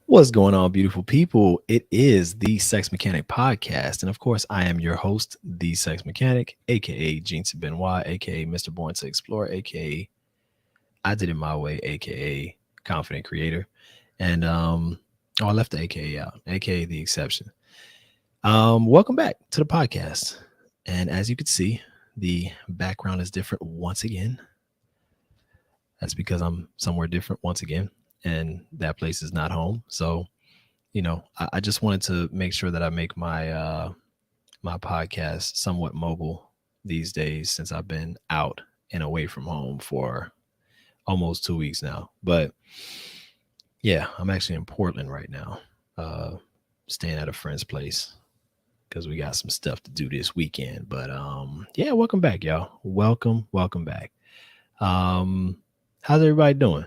What's going on, beautiful people? It is the Sex Mechanic Podcast. And of course, I am your host, the Sex Mechanic, aka Jinx Benoit, aka Mr. Born to Explore, aka I Did It My Way, aka Confident Creator. And I left the aka out, aka the exception. Welcome back to the podcast. And as you can see, the background is different once again. That's because I'm somewhere different once again, and that place is not home. So I just wanted to make sure that I make my podcast somewhat mobile these days since I've been out and away from home for almost 2 weeks now. But yeah, I'm actually in Portland right now, staying at a friend's place because we got some stuff to do this weekend. But yeah, welcome back, y'all. Welcome back. How's everybody doing?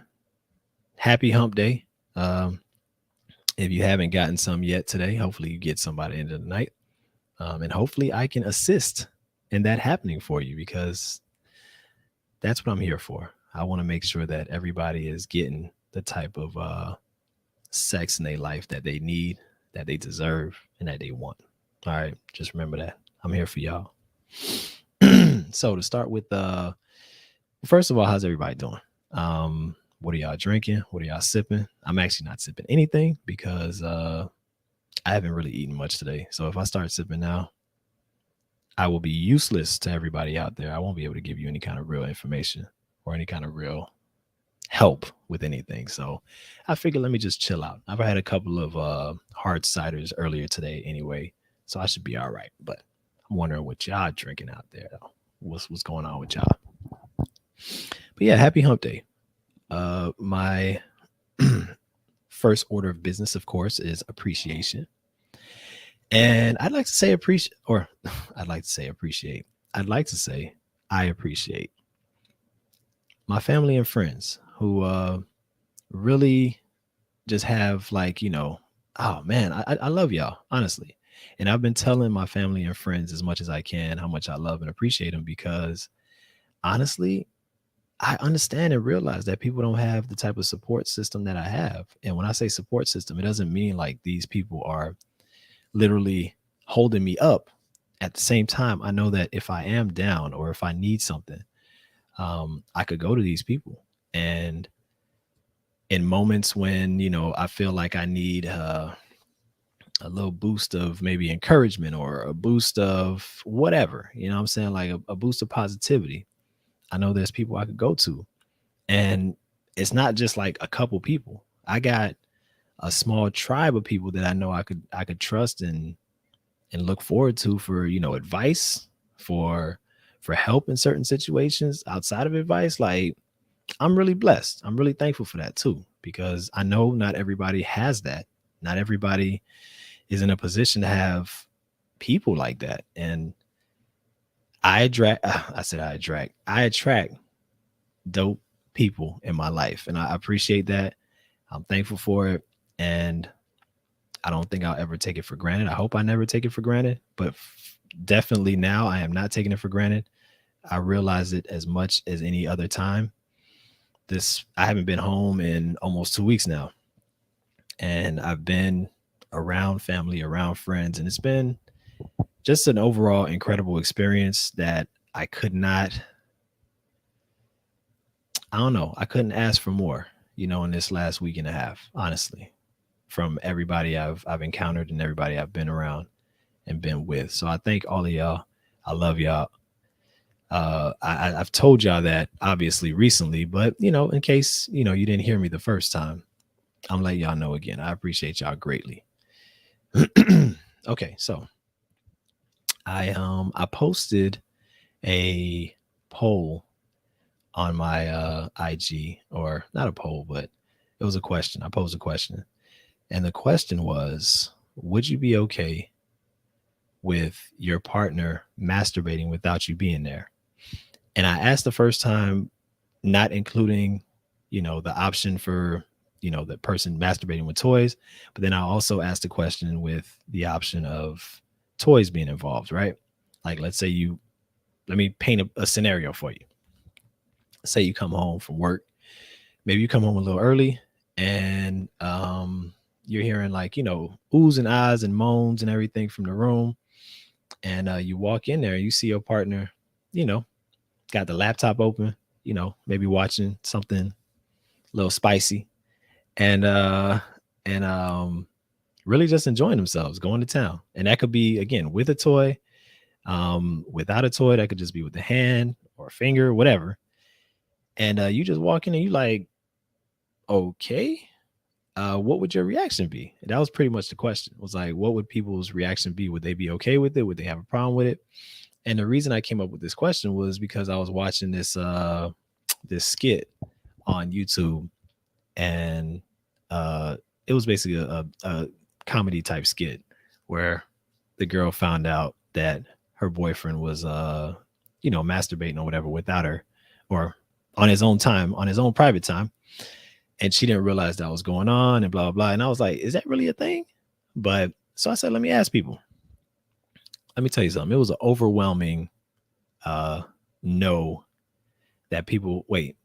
Happy hump day. If you haven't gotten some yet today, hopefully you get some by the end of the night. And hopefully I can assist in that happening for you, because that's what I'm here for. I want to make sure that everybody is getting the type of sex in their life that they need, that they deserve, and that they want. All right, just remember that. I'm here for y'all. So to start with, first of all, how's everybody doing? What are y'all drinking? What are y'all sipping? I'm actually not sipping anything because I haven't really eaten much today. So if I start sipping now, I will be useless to everybody out there. I won't be able to give you any kind of real information or any kind of real help with anything. So I figured let me just chill out. I've had a couple of hard ciders earlier today anyway, so I should be all right. But I'm wondering what y'all drinking out there, though. What's going on with y'all? But yeah, happy hump day. My first order of business, of course, is appreciation. And I'd like to say appreciate, or I'd like to say appreciate. I'd like to say I appreciate my family and friends who really just have, like, oh man, I love y'all, honestly. And I've been telling my family and friends as much as I can how much I love and appreciate them, because honestly, I understand and realize that people don't have the type of support system that I have. And when I say support system, it doesn't mean like these people are literally holding me up. At the same time, I know that if I am down or if I need something, I could go to these people. And in moments when, I feel like I need a little boost of maybe encouragement or a boost of whatever, what I'm saying, like a boost of positivity, I know there's people I could go to. And it's not just like a couple people. I got a small tribe of people that I know I could trust and look forward to for, advice, for help in certain situations outside of advice. Like, I'm really blessed. I'm really thankful for that too, because I know not everybody has that. Not everybody is in a position to have people like that. And I attract dope people in my life, and I appreciate that. I'm thankful for it, and I don't think I'll ever take it for granted. I hope I never take it for granted, but definitely now I am not taking it for granted. I realize it as much as any other time. I haven't been home in almost 2 weeks now, and I've been around family, around friends, and it's been just an overall incredible experience that I could not, I don't know, I couldn't ask for more, in this last week and a half, honestly, from everybody I've encountered and everybody I've been around and been with. So I thank all of y'all. I love y'all. I've told y'all that obviously recently, but in case you didn't hear me the first time, I'm letting y'all know again. I appreciate y'all greatly. Okay, so I posted a poll on my IG, or not a poll, but it was a question. I posed a question, and the question was, would you be okay with your partner masturbating without you being there? And I asked the first time, not including, the option for, the person masturbating with toys, but then I also asked the question with the option of toys being involved, right? Like, let's say let me paint a scenario for you. Say you come home from work, maybe you come home a little early, and you're hearing like, oohs and ahs and moans and everything from the room. And you walk in there, you see your partner, you know, got the laptop open, maybe watching something a little spicy, and really just enjoying themselves, going to town. And that could be again with a toy, without a toy, that could just be with the hand or a finger, whatever. And you just walk in and you like, okay, what would your reaction be? And that was pretty much the question. It was like, what would people's reaction be? Would they be okay with it? Would they have a problem with it? And the reason I came up with this question was because I was watching this this skit on YouTube, and uh, it was basically a comedy type skit where the girl found out that her boyfriend was masturbating or whatever without her, or on his own time, on his own private time, and she didn't realize that was going on and blah blah blah. And I was like, is that really a thing? But so I said, let me ask people. Let me tell you something. It was an overwhelming uh no, that people wait.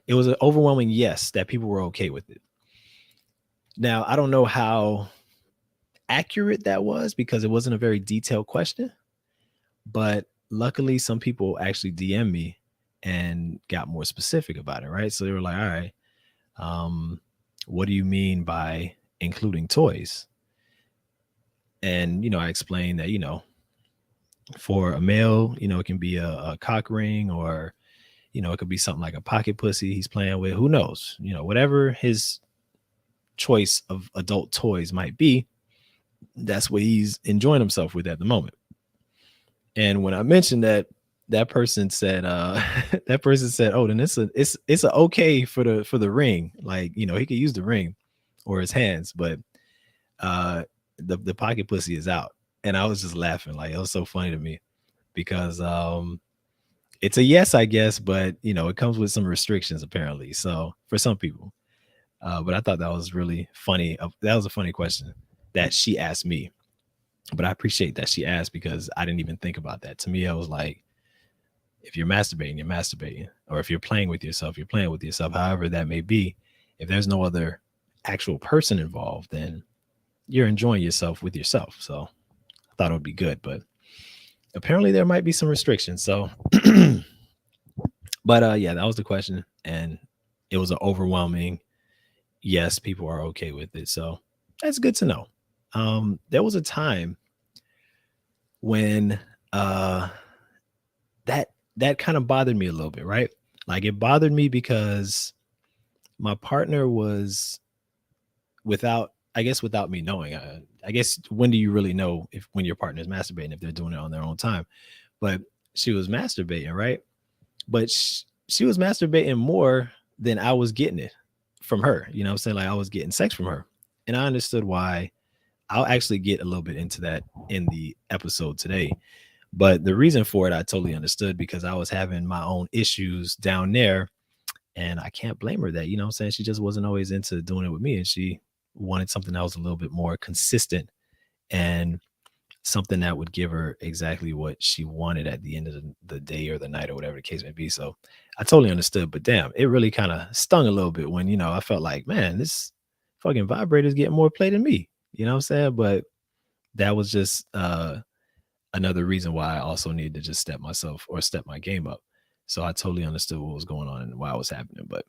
It was an overwhelming yes that people were okay with it. Now, I don't know how accurate that was because it wasn't a very detailed question, but luckily some people actually DM me and got more specific about it, right? So they were like, all right, um, what do you mean by including toys? And, I explained that, for a male, it can be a cock ring, or, it could be something like a pocket pussy he's playing with. Who knows? Whatever his choice of adult toys might be, that's what he's enjoying himself with at the moment. And when I mentioned that, that person said, that person said, oh, then it's a okay for the ring. Like, he could use the ring or his hands, but the pocket pussy is out. And I was just laughing. Like, it was so funny to me because it's a yes, I guess, but it comes with some restrictions apparently. So for some people. But I thought that was really funny. That was a funny question that she asked me. But I appreciate that she asked because I didn't even think about that. To me, I was like, if you're masturbating, you're masturbating. Or if you're playing with yourself, you're playing with yourself, however that may be. If there's no other actual person involved, then you're enjoying yourself with yourself. So I thought it would be good. But apparently there might be some restrictions. So, but yeah, that was the question. And it was an overwhelming yes, people are okay with it. So that's good to know. There was a time when that that kind of bothered me a little bit, right? Like it bothered me because my partner was without, I guess, without me knowing. I guess when do you really know if when your partner is masturbating if they're doing it on their own time? But she was masturbating, right? But she was masturbating more than I was getting it from her. You know what I'm saying? Like I was getting sex from her. And I understood why. I'll actually get a little bit into that in the episode today. But the reason for it, I totally understood because I was having my own issues down there. And I can't blame her that, I'm saying? She just wasn't always into doing it with me. And she wanted something that was a little bit more consistent and something that would give her exactly what she wanted at the end of the day or the night or whatever the case may be. So I totally understood. But damn, it really kind of stung a little bit when, I felt like, man, this fucking vibrator's getting more play than me. You know what I'm saying? But that was just another reason why I also needed to just step my game up. So I totally understood what was going on and why it was happening. But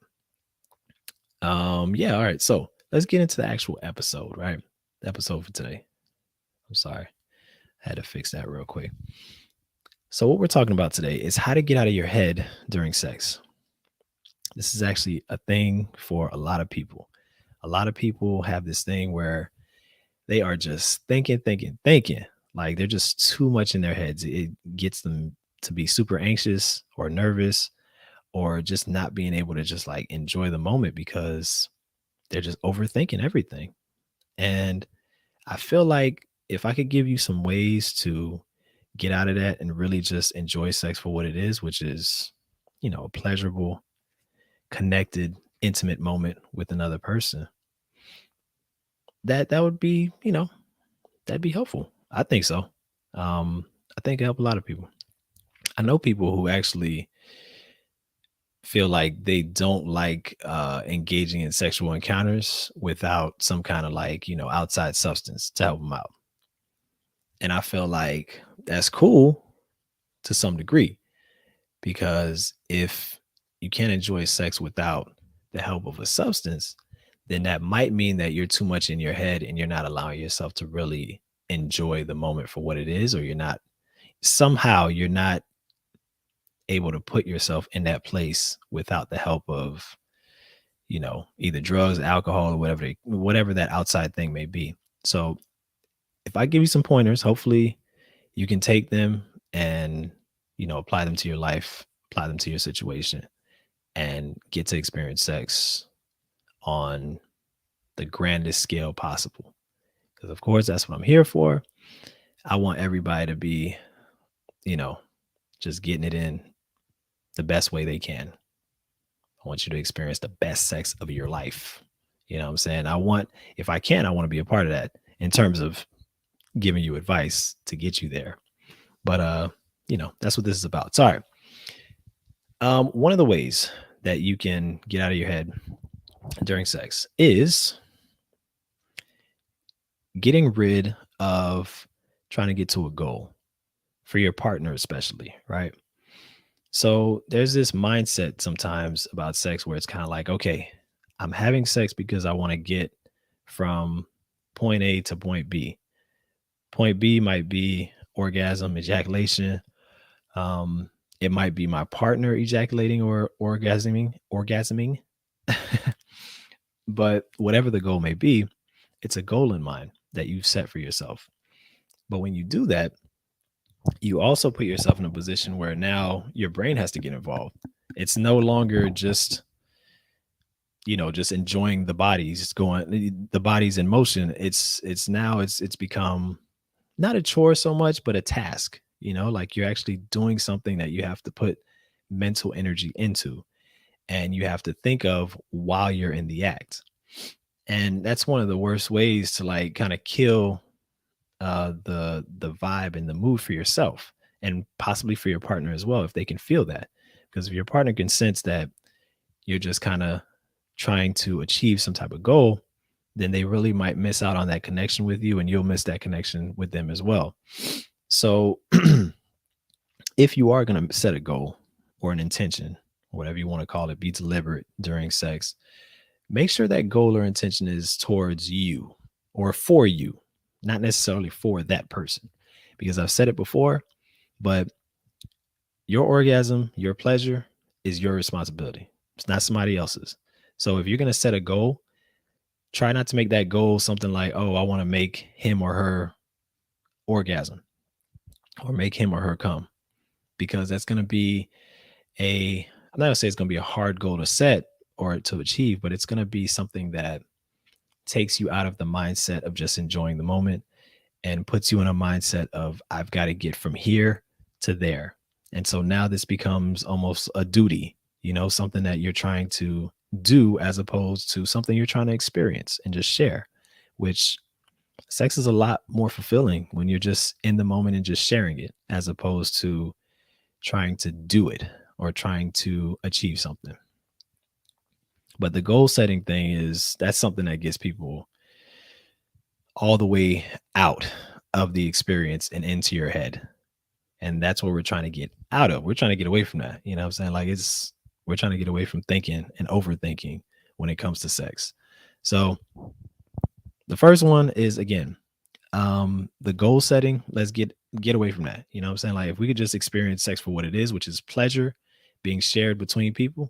yeah, all right. So let's get into the actual episode, right? The episode for today. I'm sorry. I had to fix that real quick. So what we're talking about today is how to get out of your head during sex. This is actually a thing for a lot of people. A lot of people have this thing where they are just thinking. Like they're just too much in their heads. It gets them to be super anxious or nervous or just not being able to just like enjoy the moment because they're just overthinking everything. And I feel like if I could give you some ways to get out of that and really just enjoy sex for what it is, which is, a pleasurable, connected, intimate moment with another person, that would be, that'd be helpful. I think so. I think it help a lot of people. I know people who actually feel like they don't like engaging in sexual encounters without some kind of like, outside substance to help them out. And I feel like that's cool to some degree, because if you can't enjoy sex without the help of a substance, then that might mean that you're too much in your head and you're not allowing yourself to really enjoy the moment for what it is, or you're not able to put yourself in that place without the help of, either drugs, alcohol, or whatever that outside thing may be. So if I give you some pointers, hopefully you can take them and, apply them to your life, apply them to your situation, and get to experience sex on the grandest scale possible. Because, of course, that's what I'm here for. I want everybody to be, you know, just getting it in the best way they can. I want you to experience the best sex of your life. You know what I'm saying? If I can, I want to be a part of that in terms of giving you advice to get you there. But, that's what this is about. Sorry. One of the ways that you can get out of your head during sex is getting rid of trying to get to a goal for your partner, especially, right? So there's this mindset sometimes about sex where it's kind of like, okay, I'm having sex because I want to get from point A to point B. Point B might be orgasm, ejaculation. Um, it might be my partner ejaculating or orgasming. But whatever the goal may be, it's a goal in mind that you've set for yourself. But when you do that, you also put yourself in a position where now your brain has to get involved. It's no longer just, just enjoying the bodies, just going the bodies in motion. It's become not a chore so much, but a task, like you're actually doing something that you have to put mental energy into, and you have to think of while you're in the act. And that's one of the worst ways to like kind of kill the vibe and the mood for yourself, and possibly for your partner as well, if they can feel that. Because if your partner can sense that you're just kind of trying to achieve some type of goal, then they really might miss out on that connection with you, and you'll miss that connection with them as well. So if you are going to set a goal or an intention, whatever you want to call it, be deliberate during sex, make sure that goal or intention is towards you or for you, not necessarily for that person. Because I've said it before, but your orgasm, your pleasure is your responsibility. It's not somebody else's. So if you're going to set a goal, try not to make that goal something like, oh, I want to make him or her orgasm or make him or her come, because that's going to be I'm not going to say it's going to be a hard goal to set or to achieve, but it's going to be something that takes you out of the mindset of just enjoying the moment and puts you in a mindset of, I've got to get from here to there. And so now this becomes almost a duty, something that you're trying to do as opposed to something you're trying to experience and just share, which sex is a lot more fulfilling when you're just in the moment and just sharing it, as opposed to trying to do it or trying to achieve something. But the goal setting thing that's something that gets people all the way out of the experience and into your head. And that's what we're trying to get out of. We're trying to get away from that. You know what I'm saying? Like we're trying to get away from thinking and overthinking when it comes to sex. So the first one is, again, the goal setting. Let's get away from that. You know what I'm saying? Like if we could just experience sex for what it is, which is pleasure being shared between people,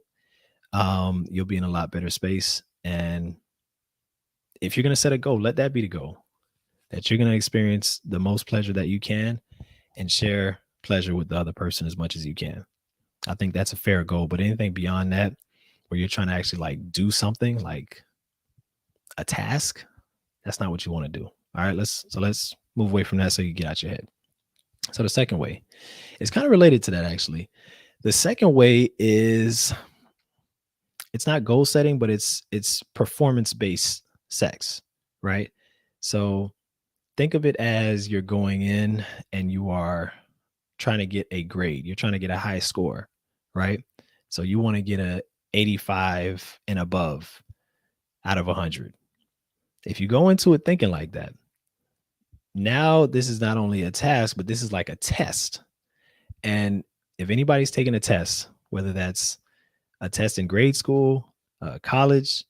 you'll be in a lot better space. And if you're going to set a goal, let that be the goal, that you're going to experience the most pleasure that you can and share pleasure with the other person as much as you can. I think that's a fair goal. But anything beyond that, where you're trying to actually like do something like a task, that's not what you want to do. All right, let's move away from that so you get out your head. So the second way is kind of related to that, actually. The second way is, it's not goal setting, but it's performance based sex, right? So think of it as you're going in and you are trying to get a grade. You're trying to get a high score, right? So you want to get a 85 and above out of 100. If you go into it thinking like that, now this is not only a task, but this is like a test. And if anybody's taking a test, whether that's a test in grade school, college,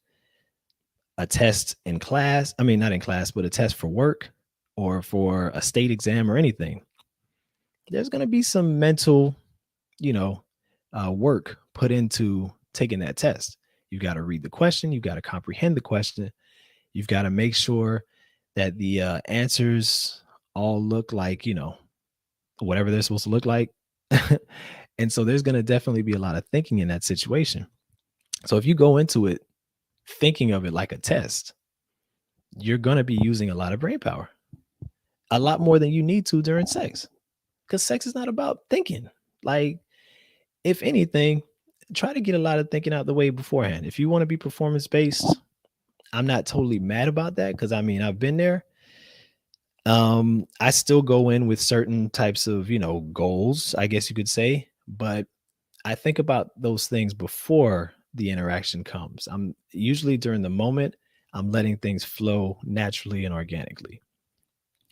a test in class, I mean, not in class, but a test for work or for a state exam or anything, there's going to be some mental, you know, work put into taking that test. You've got to read the question, you've got to comprehend the question, you've got to make sure that the answers all look like, whatever they're supposed to look like. And so there's going to definitely be a lot of thinking in that situation. So if you go into it thinking of it like a test, you're going to be using a lot of brain power, a lot more than you need to during sex, because sex is not about thinking. Like, if anything, try to get a lot of thinking out the way beforehand. If you want to be performance based, I'm not totally mad about that, because I mean, I've been there. I still go in with certain types of, goals, I guess you could say, but I think about those things before the interaction comes. I'm usually during the moment, I'm letting things flow naturally and organically.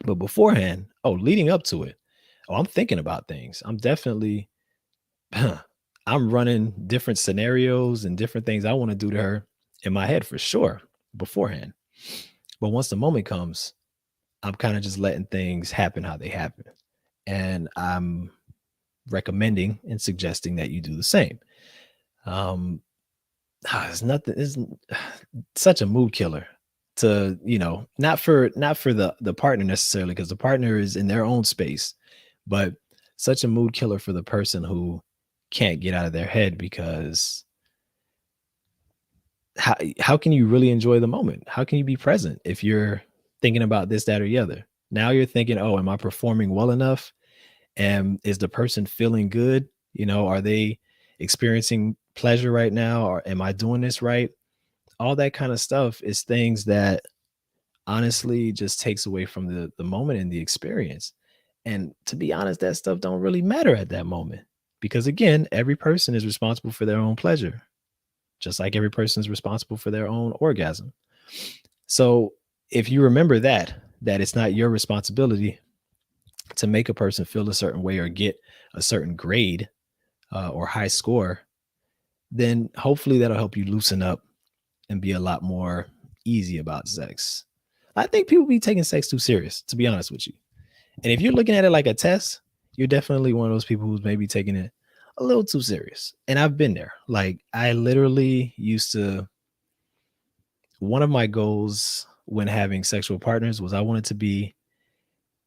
But beforehand, leading up to it, I'm thinking about things. I'm definitely I'm running different scenarios and different things I want to do to her in my head for sure beforehand. But once the moment comes, I'm kind of just letting things happen how they happen. And I'm recommending and suggesting that you do the same. Um, it's nothing. It's such a mood killer to, not for the partner necessarily, because the partner is in their own space, but such a mood killer for the person who can't get out of their head, because how can you really enjoy the moment? How can you be present if you're thinking about this, that, or the other? Now you're thinking, oh, am I performing well enough? And is the person feeling good? Are they experiencing pleasure right now? Or am I doing this right? All that kind of stuff is things that honestly just takes away from the moment and the experience. And to be honest, that stuff don't really matter at that moment, because again, every person is responsible for their own pleasure, just like every person is responsible for their own orgasm. So if you remember that it's not your responsibility to make a person feel a certain way or get a certain grade, or high score, then hopefully that'll help you loosen up and be a lot more easy about sex. I think people be taking sex too serious, to be honest with you. And if you're looking at it like a test, you're definitely one of those people who's maybe taking it a little too serious. And I've been there. Like, I literally used to, one of my goals when having sexual partners was I wanted to be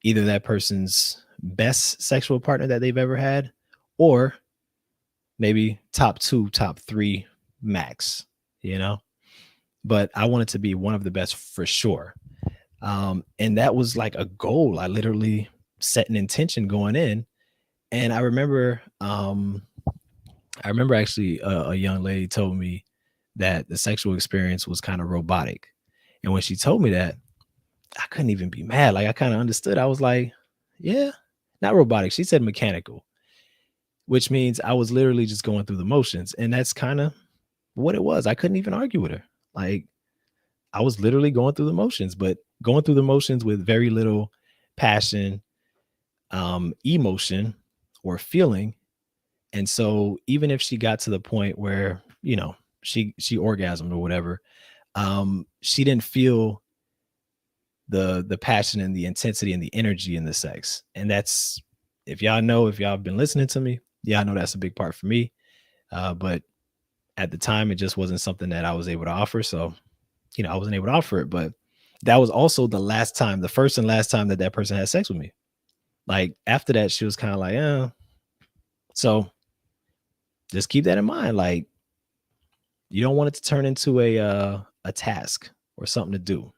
either that person's best sexual partner that they've ever had, or maybe top two, top three max, you know? But I wanted to be one of the best for sure. And that was like a goal. I literally set an intention going in. And I remember actually a young lady told me that the sexual experience was kind of robotic. And when she told me that, I couldn't even be mad. Like, I kind of understood. I was like, yeah, not robotic. She said mechanical, which means I was literally just going through the motions. And that's kind of what it was. I couldn't even argue with her. Like, I was literally going through the motions, but going through the motions with very little passion, emotion, or feeling. And so even if she got to the point where, she orgasmed or whatever, she didn't feel the passion and the intensity and the energy in the sex. And that's, if y'all have been listening to me, yeah, I know that's a big part for me. But at the time, it just wasn't something that I was able to offer. So, I wasn't able to offer it. But that was also the first and last time that that person had sex with me. Like, after that, she was kind of like, So just keep that in mind. Like, you don't want it to turn into a task or something to do.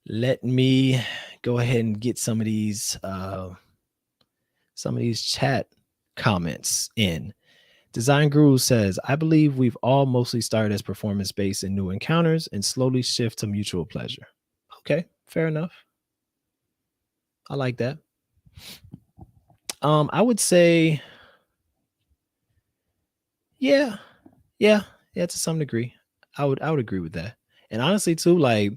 Let me go ahead and get some of these chat comments in. Design Guru says, I believe we've all mostly started as performance based in new encounters and slowly shift to mutual pleasure. Okay, fair enough. I like that. I would say Yeah, yeah, yeah. To some degree, I would agree with that. And honestly, too, like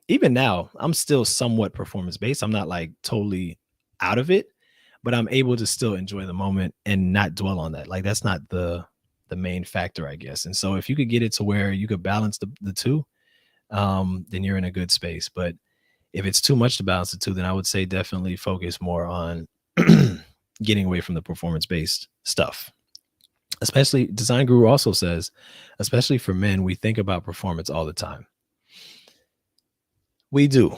even now, I'm still somewhat performance based. I'm not like totally out of it, but I'm able to still enjoy the moment and not dwell on that. Like that's not the main factor, I guess. And so if you could get it to where you could balance the two, then you're in a good space. But if it's too much to balance the two, then I would say definitely focus more on getting away from the performance based stuff. Especially, Design Guru also says, especially for men, we think about performance all the time. We do.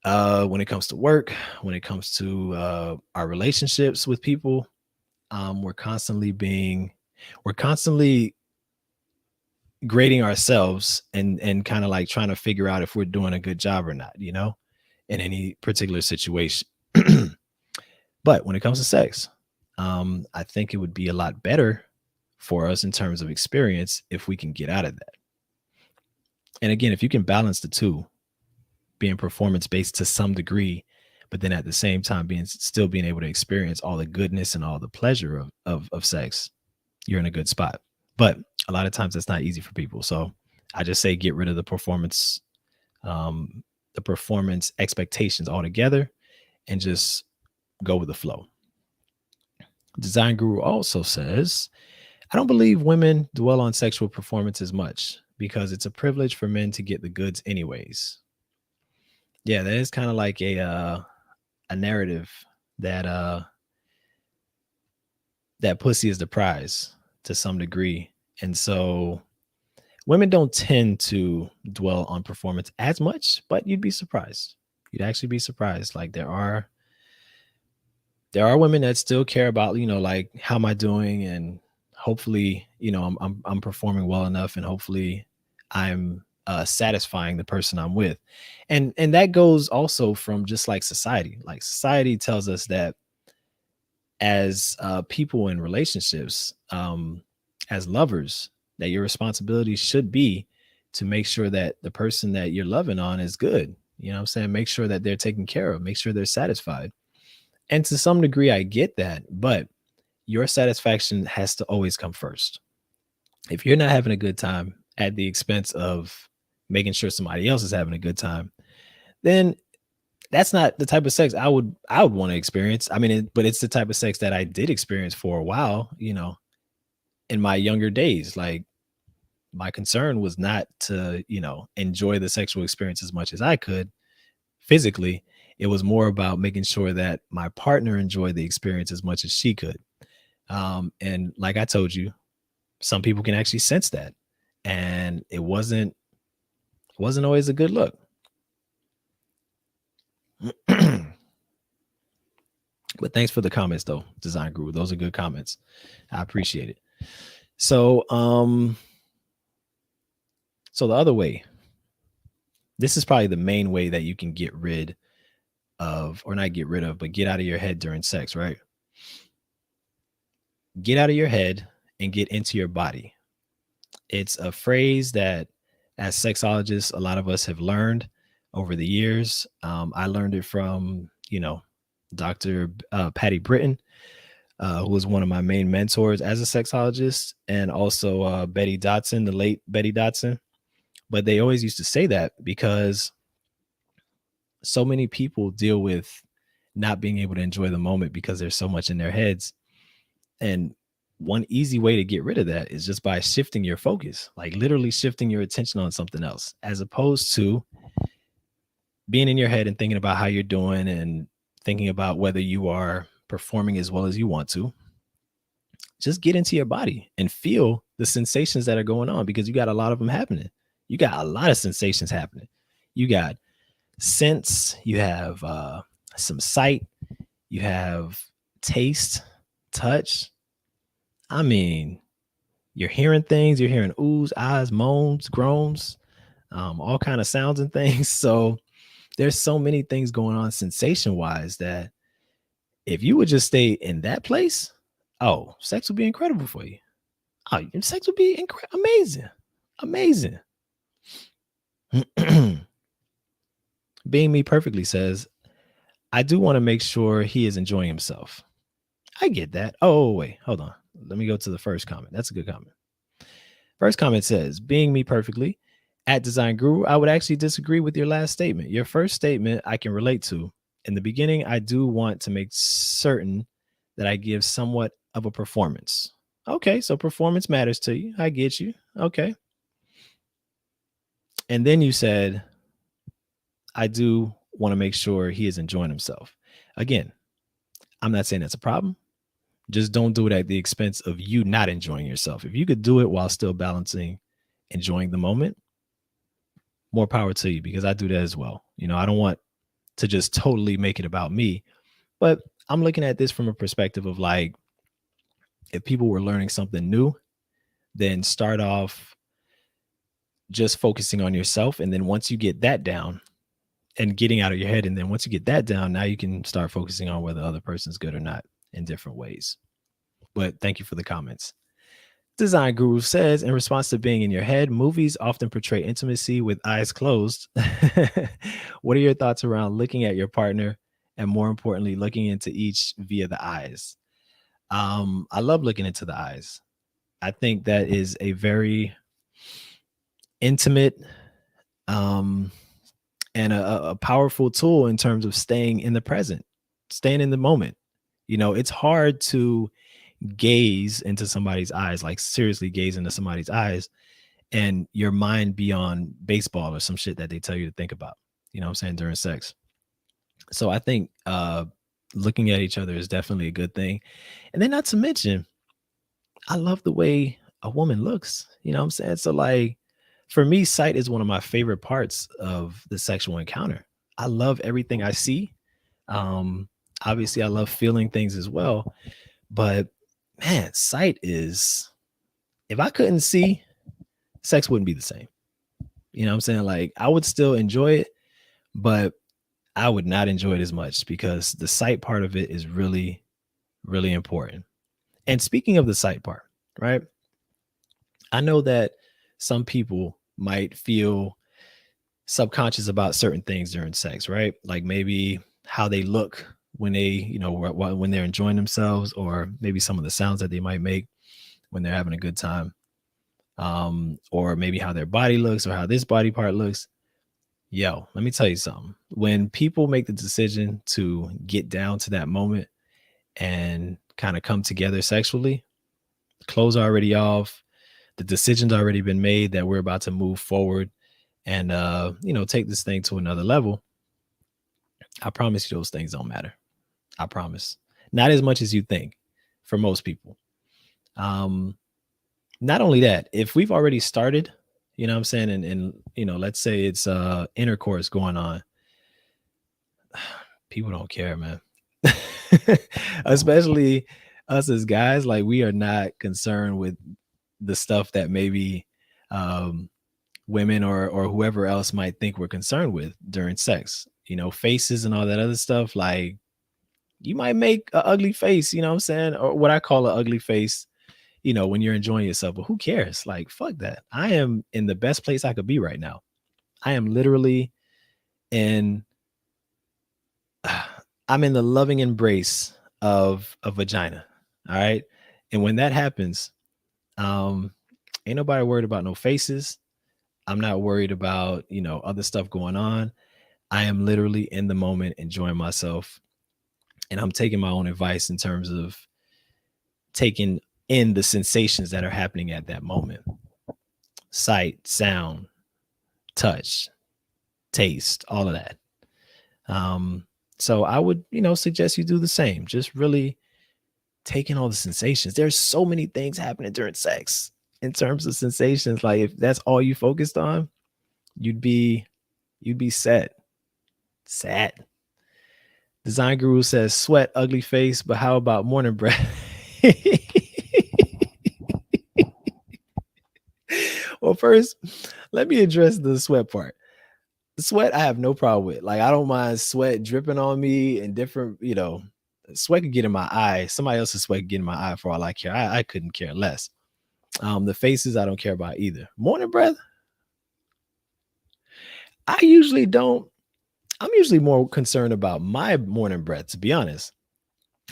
When it comes to work, when it comes to our relationships with people, we're constantly we're constantly grading ourselves and kind of like trying to figure out if we're doing a good job or not, in any particular situation. But when it comes to sex, I think it would be a lot better for us in terms of experience if we can get out of that. And again, if you can balance the two, being performance based to some degree, but then at the same time being able to experience all the goodness and all the pleasure of sex, you're in a good spot. But a lot of times that's not easy for people. So I just say get rid of the performance expectations altogether and just go with the flow. Design Guru also says, I don't believe women dwell on sexual performance as much because it's a privilege for men to get the goods anyways. Yeah, that is kind of like a narrative that that pussy is the prize to some degree. And so women don't tend to dwell on performance as much, but you'd be surprised. You'd actually be surprised. Like there are women that still care about, like how am I doing, and hopefully, I'm performing well enough, and hopefully I'm satisfying the person I'm with. And that goes also from just like society. Like society tells us that as people in relationships, as lovers, that your responsibility should be to make sure that the person that you're loving on is good. You know what I'm saying? Make sure that they're taken care of, make sure they're satisfied. And to some degree, I get that, but your satisfaction has to always come first. If you're not having a good time at the expense of making sure somebody else is having a good time, then that's not the type of sex I would want to experience. I mean, but it's the type of sex that I did experience for a while, in my younger days. Like my concern was not to, enjoy the sexual experience as much as I could physically. It was more about making sure that my partner enjoyed the experience as much as she could. And like I told you, some people can actually sense that. And it wasn't always a good look. But thanks for the comments though, Design Guru. Those are good comments. I appreciate it. So so the other way, this is probably the main way that you can get rid of, or not get rid of, but get out of your head during sex, right? Get out of your head and get into your body. It's a phrase that, as sexologists, a lot of us have learned over the years. I learned it from, Dr. Patty Britton, who was one of my main mentors as a sexologist, and also Betty Dodson, the late Betty Dodson. But they always used to say that because so many people deal with not being able to enjoy the moment because there's so much in their heads. And one easy way to get rid of that is just by shifting your focus, like literally shifting your attention on something else, as opposed to being in your head and thinking about how you're doing and thinking about whether you are performing as well as you want to. Just get into your body and feel the sensations that are going on, because you got a lot of them happening. You got a lot of sensations happening. You got sense, you have some sight, you have taste, touch. I mean, you're hearing things, you're hearing oohs, ahs, moans, groans, all kind of sounds and things. So there's so many things going on sensation wise that if you would just stay in that place, oh, sex would be incredible for you. Oh, sex would be amazing. Amazing. Being Me Perfectly says, I do want to make sure he is enjoying himself. I get that. Oh, wait, hold on. Let me go to the first comment. That's a good comment. First comment says, being me perfectly at Design Guru, I would actually disagree with your last statement. Your first statement, I can relate to. In the beginning, I do want to make certain that I give somewhat of a performance. Okay, so performance matters to you. I get you. Okay. And then you said, I do want to make sure he is enjoying himself. Again, I'm not saying that's a problem. Just don't do it at the expense of you not enjoying yourself. If you could do it while still balancing enjoying the moment, more power to you, because I do that as well. I don't want to just totally make it about me, but I'm looking at this from a perspective of like, if people were learning something new, then start off just focusing on yourself. And then once you get that down and getting out of your head, and then once you get that down, now you can start focusing on whether the other person's good or not in different ways. But thank you for the comments. Design Guru says, in response to being in your head, movies often portray intimacy with eyes closed. What are your thoughts around looking at your partner and, more importantly, looking into each via the eyes? I love looking into the eyes. I think that is a very intimate and a powerful tool in terms of staying in the present, staying in the moment. It's hard to gaze into somebody's eyes, like seriously gaze into somebody's eyes, and your mind be on baseball or some shit that they tell you to think about, what I'm saying, during sex. So I think looking at each other is definitely a good thing. And then not to mention, I love the way a woman looks, what I'm saying? So like for me, sight is one of my favorite parts of the sexual encounter. I love everything I see. Um, Obviously I love feeling things as well, but man, sight is, if I couldn't see, sex wouldn't be the same. What I'm saying? Like I would still enjoy it, but I would not enjoy it as much because the sight part of it is really, really important. And speaking of the sight part, right? I know that some people might feel subconscious about certain things during sex, right? Like maybe how they look when they, when they're enjoying themselves, or maybe some of the sounds that they might make when they're having a good time. Or maybe how their body looks or how this body part looks. Yo, let me tell you something. When people make the decision to get down to that moment and kind of come together sexually, clothes are already off, the decision's already been made that we're about to move forward and take this thing to another level. I promise you those things don't matter. I promise. Not as much as you think for most people. Not only that, if we've already started, what I'm saying, and let's say it's intercourse going on, people don't care, man. Especially us as guys, like we are not concerned with the stuff that maybe women or whoever else might think we're concerned with during sex. Faces and all that other stuff. Like you might make an ugly face, what I'm saying, or what I call an ugly face, when you're enjoying yourself, but who cares? Like, fuck that. I am in the best place I could be right now. I am literally in, I'm in the loving embrace of a vagina. All right. And when that happens, ain't nobody worried about no faces. I'm not worried about, other stuff going on. I am literally in the moment, enjoying myself. And I'm taking my own advice in terms of taking in the sensations that are happening at that moment. Sight, sound, touch, taste, all of that. So I would, suggest you do the same. Just really taking all the sensations. There's so many things happening during sex in terms of sensations. Like if that's all you focused on, you'd be set. Sad. Design Guru says sweat, ugly face, but how about morning breath? Well, first, let me address the sweat part. The sweat, I have no problem with. Like, I don't mind sweat dripping on me and different, sweat could get in my eye. Somebody else's sweat could get in my eye for all I care. I couldn't care less. The faces, I don't care about either. Morning breath, I usually don't. I'm usually more concerned about my morning breath, to be honest.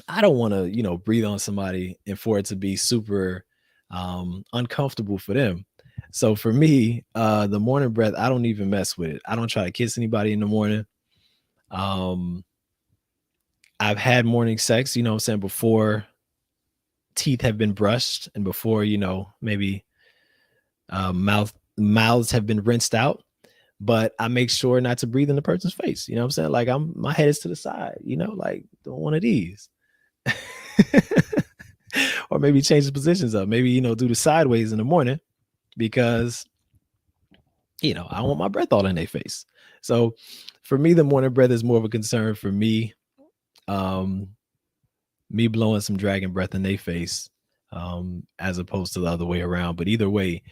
I don't want to, breathe on somebody and for it to be super uncomfortable for them. So for me, the morning breath, I don't even mess with it. I don't try to kiss anybody in the morning. Um, I've had morning sex, you know what I'm saying, before teeth have been brushed and before, maybe mouths have been rinsed out. But I make sure not to breathe in the person's face. You know what I'm saying? Like my head is to the side, like doing one of these. Or maybe change the positions up. Maybe, do the sideways in the morning because, I don't want my breath all in their face. So for me, the morning breath is more of a concern for me. Um, Me blowing some dragon breath in their face, as opposed to the other way around. But either way,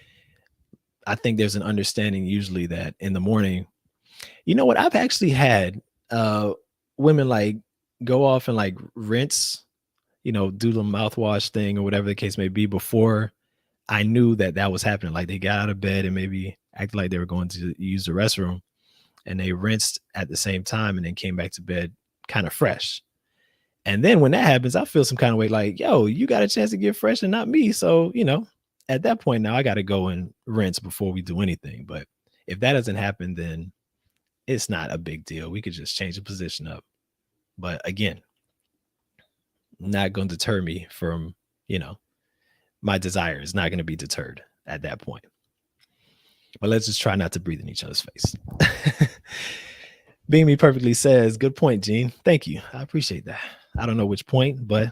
I think there's an understanding usually that in the morning, you know what? I've actually had uh women like go off and like rinse, do the mouthwash thing or whatever the case may be before I knew that that was happening. Like they got out of bed and maybe acted like they were going to use the restroom and they rinsed at the same time and then came back to bed kind of fresh. And then when that happens, I feel some kind of way like, yo, you got a chance to get fresh and not me. So, at that point now I got to go and rinse before we do anything. But if that doesn't happen, then it's not a big deal. We could just change the position up. But again, not going to deter me from, you know, my desire is not going to be deterred at that point. But let's just try not to breathe in each other's face. Being Me Perfectly says, good point, Gene. Thank you. I appreciate that. I don't know which point, but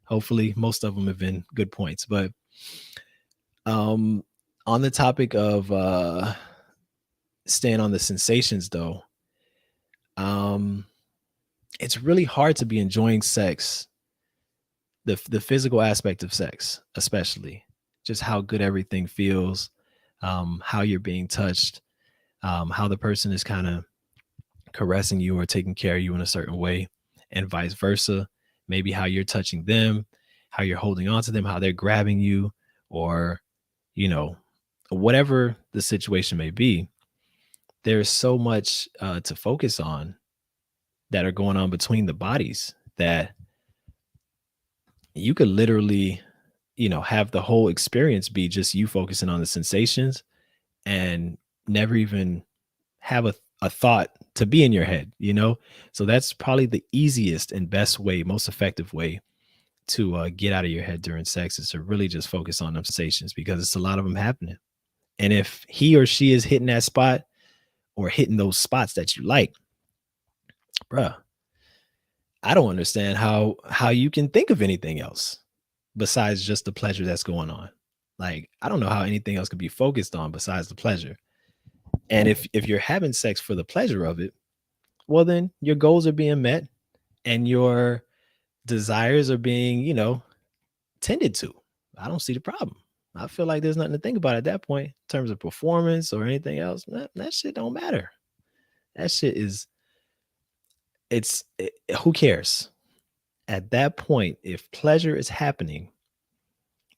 hopefully most of them have been good points. But on the topic of staying on the sensations though, um it's really hard to be enjoying sex, the physical aspect of sex, especially just how good everything feels, how you're being touched, how the person is kind of caressing you or taking care of you in a certain way, and vice versa. Maybe how you're touching them, how you're holding on to them, how they're grabbing you, or, you know, whatever the situation may be. There's so much to focus on that are going on between the bodies that you could literally, have the whole experience be just you focusing on the sensations and never even have a thought to be in your head. So that's probably the easiest and best way, most effective way to get out of your head during sex, is to really just focus on them sensations, because it's a lot of them happening. And if he or she is hitting that spot or hitting those spots that you like, bruh, I don't understand how you can think of anything else besides just the pleasure that's going on. Like, I don't know how anything else could be focused on besides the pleasure. And if you're having sex for the pleasure of it, well then your goals are being met and your desires are being, tended to. I don't see the problem. I feel like there's nothing to think about at that point in terms of performance or anything else. That shit don't matter. That shit is who cares? At that point, if pleasure is happening,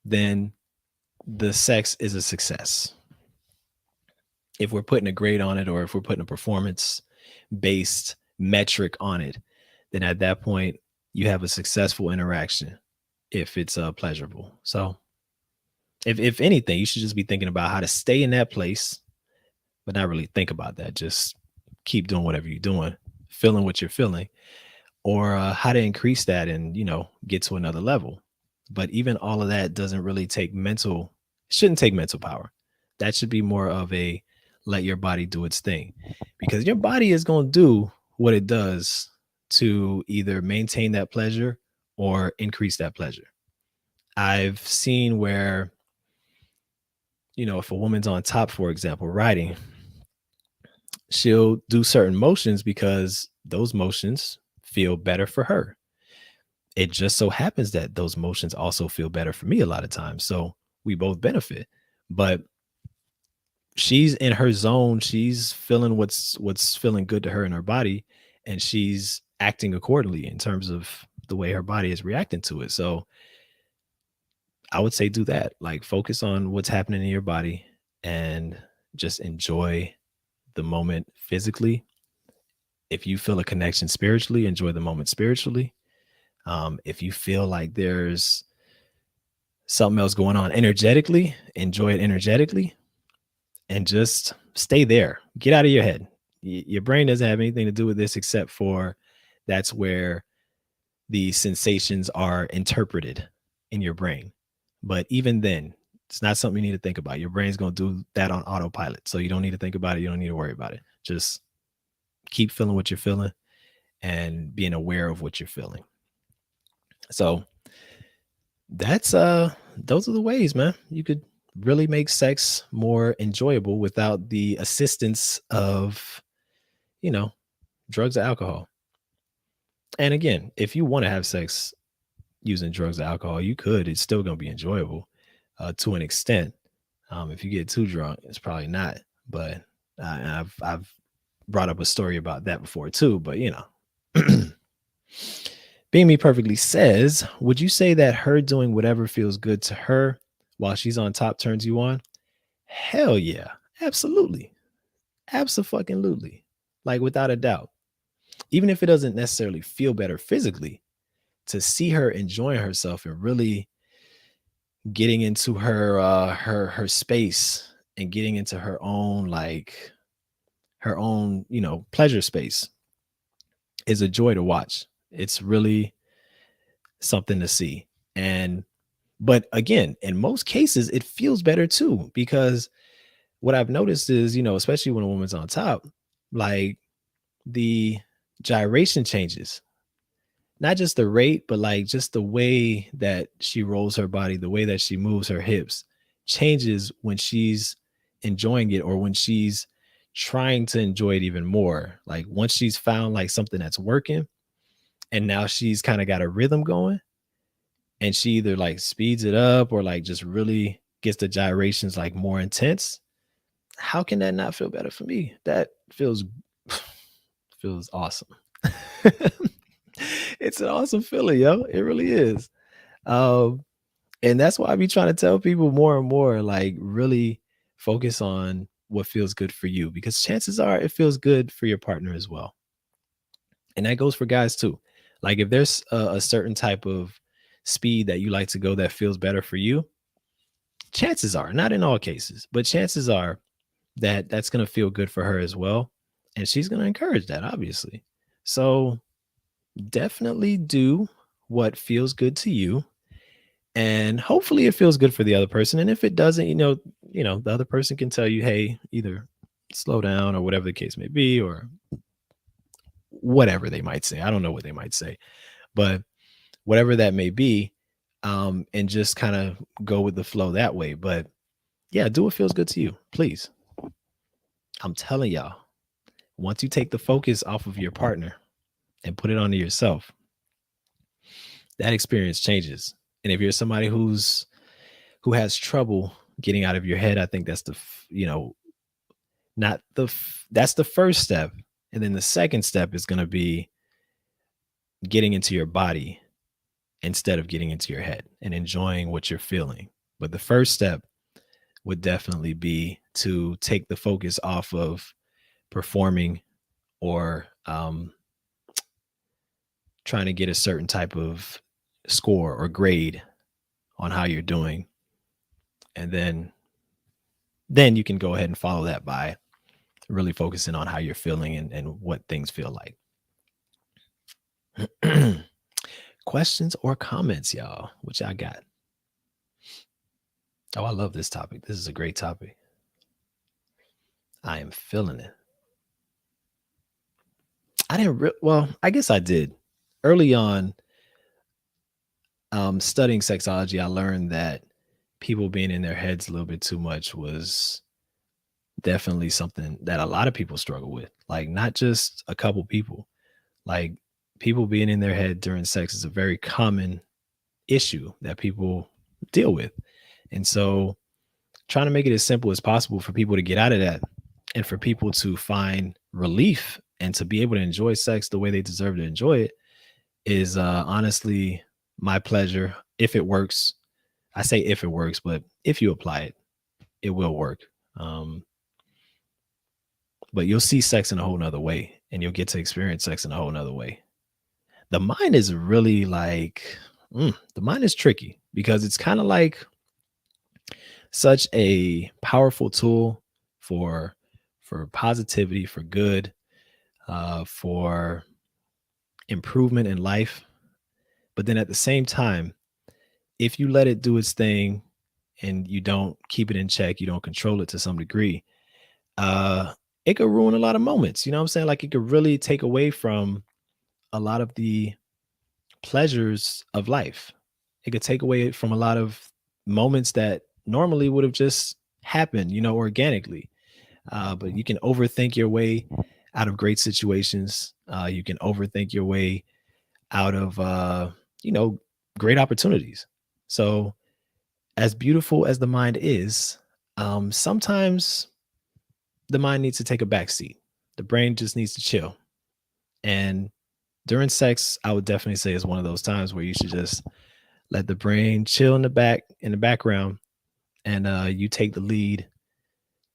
then the sex is a success. If we're putting a grade on it, or if we're putting a performance based metric on it, then at that point you have a successful interaction if it's pleasurable. So if anything, you should just be thinking about how to stay in that place, but not really think about that. Just keep doing whatever you're doing, feeling what you're feeling, or how to increase that and, get to another level. But even all of that doesn't really shouldn't take mental power. That should be more of a let your body do its thing, because your body is going to do what it does to either maintain that pleasure or increase that pleasure. I've seen where, if a woman's on top, for example, riding, she'll do certain motions because those motions feel better for her. It just so happens that those motions also feel better for me a lot of times. So we both benefit. But she's in her zone. She's feeling what's feeling good to her in her body, and she's acting accordingly in terms of the way her body is reacting to it. So I would say do that. Like, focus on what's happening in your body and just enjoy the moment physically. If you feel a connection spiritually, enjoy the moment spiritually. If you feel like there's something else going on energetically, enjoy it energetically. and just stay there. Get out of your head. Your brain doesn't have anything to do with this except for that's where the sensations are interpreted in your brain. But even then, it's not something you need to think about. Your brain's going to do that on autopilot. So you don't need to think about it. You don't need to worry about it. Just keep feeling what you're feeling and being aware of what you're feeling. So that's those are the ways, man. You could really make sex more enjoyable without the assistance of, you know, drugs or alcohol. And again, if you want to have sex using drugs or alcohol, you could. It's still going to be enjoyable to an extent. If you get too drunk, it's probably not. But I've brought up a story about that before too. But Being Me Perfectly says, would you say that her doing whatever feels good to her while she's on top turns you on? Hell yeah, absolutely, absolutely, like without a doubt. Even if it doesn't necessarily feel better physically, to see her enjoying herself and really getting into her space and getting into her own pleasure space is a joy to watch. It's really something to see. And but again, in most cases it feels better too, because what I've noticed is, especially when a woman's on top, like the gyration changes, not just the rate, but like just the way that she rolls her body, the way that she moves her hips changes when she's enjoying it or when she's trying to enjoy it even more. Like once she's found like something that's working and now she's kind of got a rhythm going, and she either like speeds it up or like just really gets the gyrations like more intense. How can that not feel better for me? That feels awesome. It's an awesome feeling, yo. It really is. Um, and that's why I be trying to tell people more and more, like really focus on what feels good for you, because chances are it feels good for your partner as well. And that goes for guys too. Like if there's a certain type of speed that you like to go that feels better for you, chances are, not in all cases, but chances are that that's going to feel good for her as well. And she's going to encourage that, obviously. So definitely do what feels good to you. And hopefully it feels good for the other person. And if it doesn't, the other person can tell you, hey, either slow down or whatever the case may be, or whatever they might say. I don't know what they might say, but whatever that may be, and just kind of go with the flow that way. But yeah, do what feels good to you, please. I'm telling y'all, once you take the focus off of your partner and put it onto yourself, that experience changes. And if you're somebody who has trouble getting out of your head, I think that's not that's the first step. And then the second step is going to be getting into your body instead of getting into your head and enjoying what you're feeling. But the first step would definitely be to take the focus off of performing or trying to get a certain type of score or grade on how you're doing. And then you can go ahead and follow that by really focusing on how you're feeling and what things feel like. Questions or comments, y'all? What y'all got? Oh, I love this topic. This is a great topic. I am feeling it. Well, I guess I did. Early on, studying sexology, I learned that people being in their heads a little bit too much was definitely something that a lot of people struggle with. Like not just a couple people. Like people being in their head during sex is a very common issue that people deal with. And so trying to make it as simple as possible for people to get out of that and for people to find relief and to be able to enjoy sex the way they deserve to enjoy it is honestly my pleasure. If it works, I say if it works, but if you apply it, it will work. But you'll see sex in a whole nother way, and you'll get to experience sex in a whole nother way. The mind is really like, the mind is tricky because it's kind of like such a powerful tool for positivity, for good, for improvement in life. But then at the same time, if you let it do its thing and you don't keep it in check, you don't control it to some degree, uh, it could ruin a lot of moments. You know what I'm saying? Like it could really take away from a lot of the pleasures of life. It could take away from a lot of moments that normally would have just happened, organically. But you can overthink your way out of great situations. You can overthink your way out of, you know, great opportunities. So, as beautiful as the mind is, sometimes the mind needs to take a back seat. The brain just needs to chill. And during sex, I would definitely say is one of those times where you should just let the brain chill in the background, and you take the lead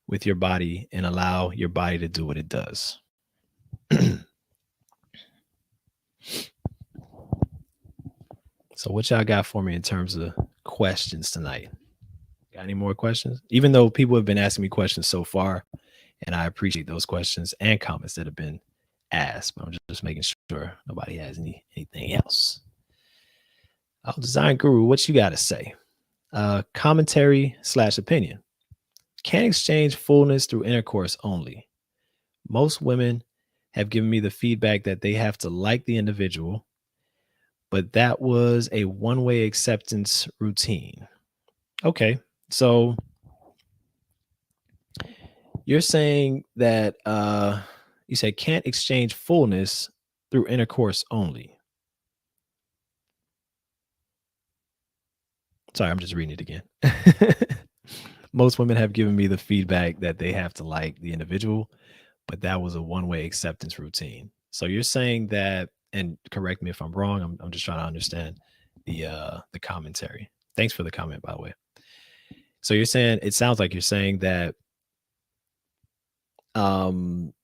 with your body and allow your body to do what it does. So, what y'all got for me in terms of questions tonight? Got any more questions? Even though people have been asking me questions so far, and I appreciate those questions and comments that have been asked, but I'm just making sure nobody has anything else. Oh, Design Guru, what you got to say? Commentary/opinion. Can't exchange fullness through intercourse only. Most women have given me the feedback that they have to like the individual, but that was a one-way acceptance routine. Okay, so you're saying that you said can't exchange fullness through intercourse only. Sorry, I'm just reading it again. Most women have given me the feedback that they have to like the individual, but that was a one-way acceptance routine. So you're saying that, and correct me if I'm wrong. I'm just trying to understand the commentary. Thanks for the comment, by the way. So you're saying, it sounds like you're saying that um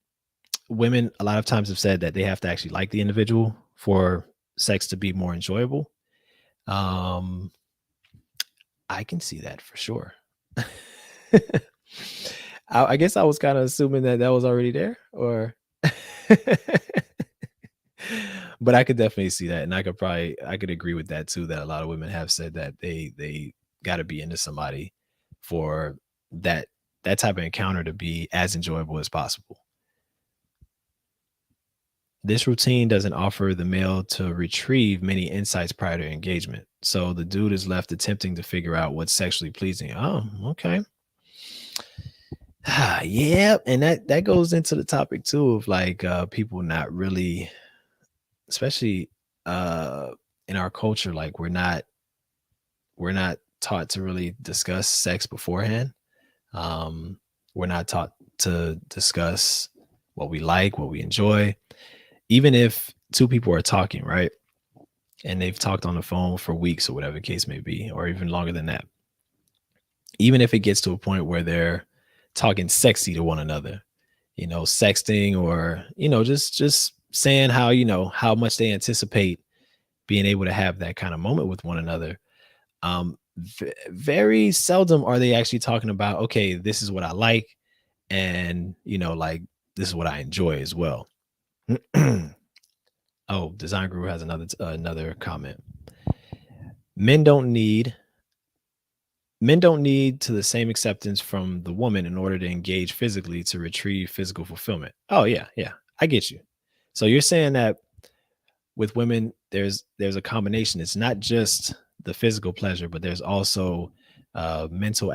women a lot of times have said that they have to actually like the individual for sex to be more enjoyable. Um I can see that for sure. I guess I was kind of assuming that that was already there, or but I could definitely see that, and I could agree with that too. That a lot of women have said that they got to be into somebody for that type of encounter to be as enjoyable as possible. This routine doesn't offer the male to retrieve many insights prior to engagement, so the dude is left attempting to figure out what's sexually pleasing. Oh, okay. Yeah, and that goes into the topic too of like people not really, especially uh in our culture, like we're not taught to really discuss sex beforehand. Um we're not taught to discuss what we like, what we enjoy. Even if two people are talking, right? And they've talked on the phone for weeks or whatever the case may be, or even longer than that. Even if it gets to a point where they're talking sexy to one another, sexting, or just saying how how much they anticipate being able to have that kind of moment with one another. Very seldom are they actually talking about, okay, this is what I like, and like, this is what I enjoy as well. Oh, Design Guru has another comment. Men don't need to the same acceptance from the woman in order to engage physically to retrieve physical fulfillment. Oh yeah, yeah, I get you. So you're saying that with women, there's a combination. It's not just the physical pleasure, but there's also mental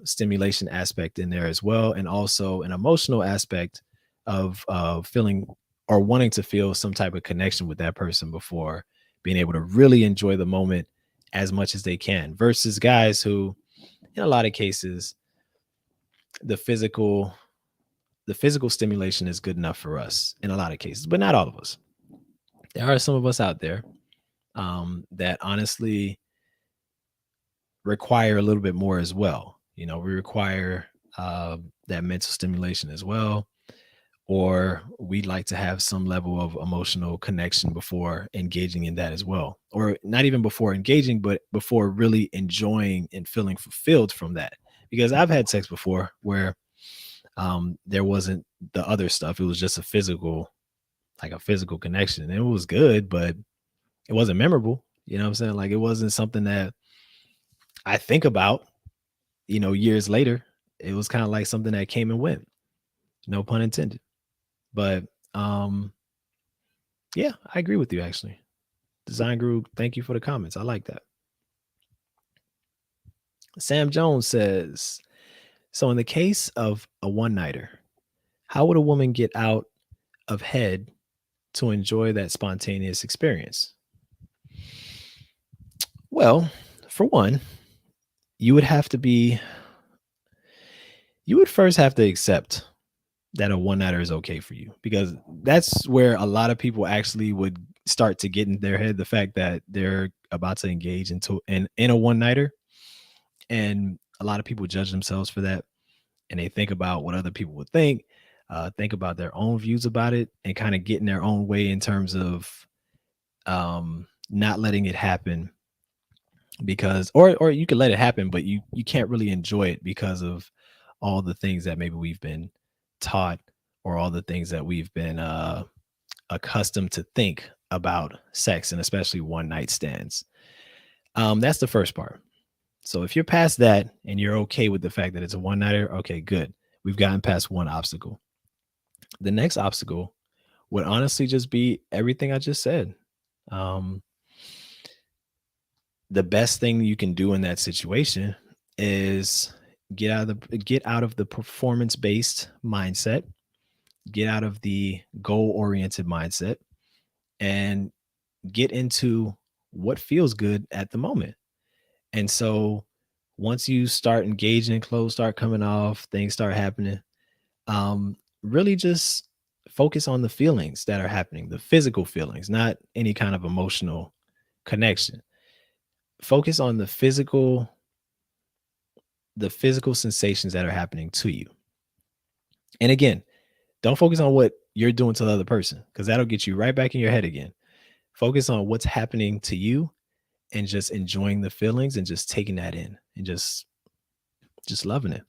stimulation aspect in there as well, and also an emotional aspect of feeling or wanting to feel some type of connection with that person before being able to really enjoy the moment as much as they can. Versus guys who, in a lot of cases, the physical stimulation is good enough for us in a lot of cases, but not all of us. There are some of us out there that honestly require a little bit more as well. We require that mental stimulation as well, or we'd like to have some level of emotional connection before engaging in that as well, or not even before engaging, but before really enjoying and feeling fulfilled from that. because I've had sex before where there wasn't the other stuff. It was just a physical connection. And it was good, but it wasn't memorable. You know what I'm saying? Like it wasn't something that I think about, years later. It was kind of like something that came and went. No pun intended. But yeah, I agree with you actually. Design Group, thank you for the comments. I like that. Sam Jones says, so in the case of a one-nighter, how would a woman get out of head to enjoy that spontaneous experience? Well, for one, you would have to be you would first have to accept that a one nighter is okay for you, because that's where a lot of people actually would start to get in their head the fact that they're about to engage in a one nighter. And a lot of people judge themselves for that, and they think about what other people would think about their own views about it, and kind of get in their own way in terms of not letting it happen, because or you can let it happen, but you can't really enjoy it because of all the things that maybe we've been taught, or all the things that we've been accustomed to think about sex, and especially one night stands. That's the first part. So if you're past that and you're okay with the fact that it's a one nighter, okay, good. We've gotten past one obstacle. The next obstacle would honestly just be everything I just said. Um, the best thing you can do in that situation is get out of the performance based mindset, get out of the goal oriented mindset, and get into what feels good at the moment. And so once you start engaging, clothes start coming off, things start happening, really just focus on the feelings that are happening, the physical feelings, not any kind of emotional connection. Focus on the physical sensations that are happening to you. And again, don't focus on what you're doing to the other person, because that'll get you right back in your head again. Focus on what's happening to you, and just enjoying the feelings, and just taking that in, and just loving it.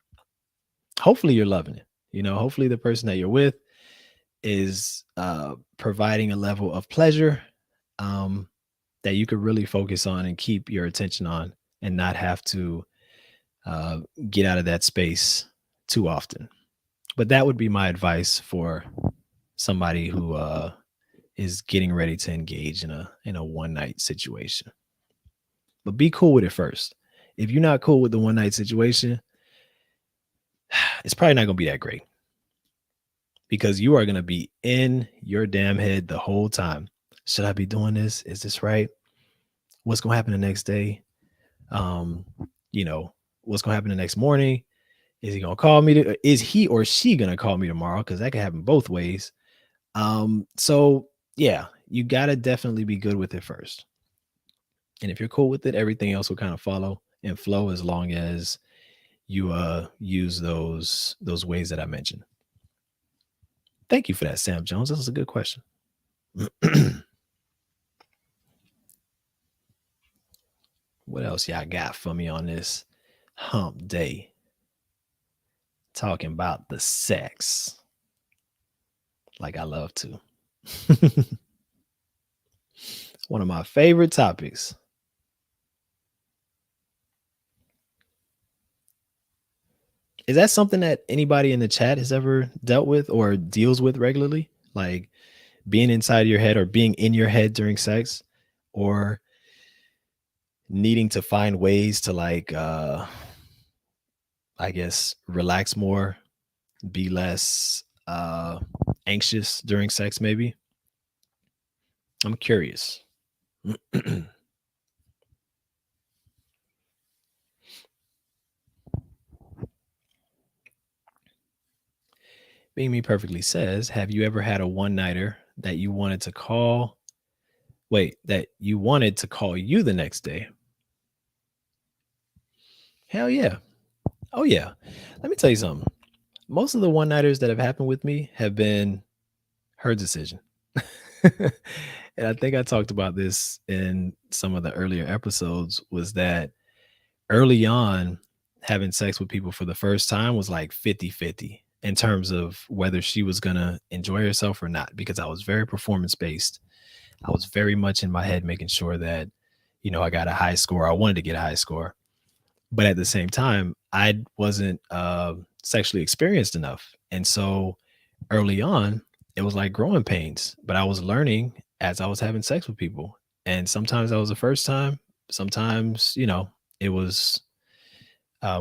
Hopefully you're loving it. Hopefully the person that you're with is providing a level of pleasure um, that you could really focus on and keep your attention on, and not have to uh, get out of that space too often. But that would be my advice for somebody who is getting ready to engage in a one night situation. But be cool with it first. If you're not cool with the one night situation, it's probably not going to be that great, because you are going to be in your damn head the whole time. Should I be doing this? Is this right? What's going to happen the next day? Um, you know, what's going to happen the next morning? Is he going to call me? Is he or she going to call me tomorrow? Because that can happen both ways. So yeah, you got to definitely be good with it first. And if you're cool with it, everything else will kind of follow and flow, as long as you use those ways that I mentioned. Thank you for that, Sam Jones. That was a good question. What else y'all got for me on this hump day? Talking about the sex like I love to. One of my favorite topics. Is that something that anybody in the chat has ever dealt with or deals with regularly? Like being inside your head, or being in your head during sex, or needing to find ways to I guess relax more, be less anxious during sex maybe? I'm curious. Being Me Perfectly says, have you ever had a one nighter that you wanted to call? Wait, that you wanted to call you the next day? Hell yeah. Oh yeah. Let me tell you something. Most of the one nighters that have happened with me have been her decision. And I think I talked about this in some of the earlier episodes, was that early on, having sex with people for the first time was like 50-50 in terms of whether she was going to enjoy herself or not, because I was very performance based. I was very much in my head making sure that, I got a high score. I wanted to get a high score. But at the same time, I wasn't sexually experienced enough. And so early on, it was like growing pains, but I was learning as I was having sex with people. And sometimes that was the first time. Sometimes, it was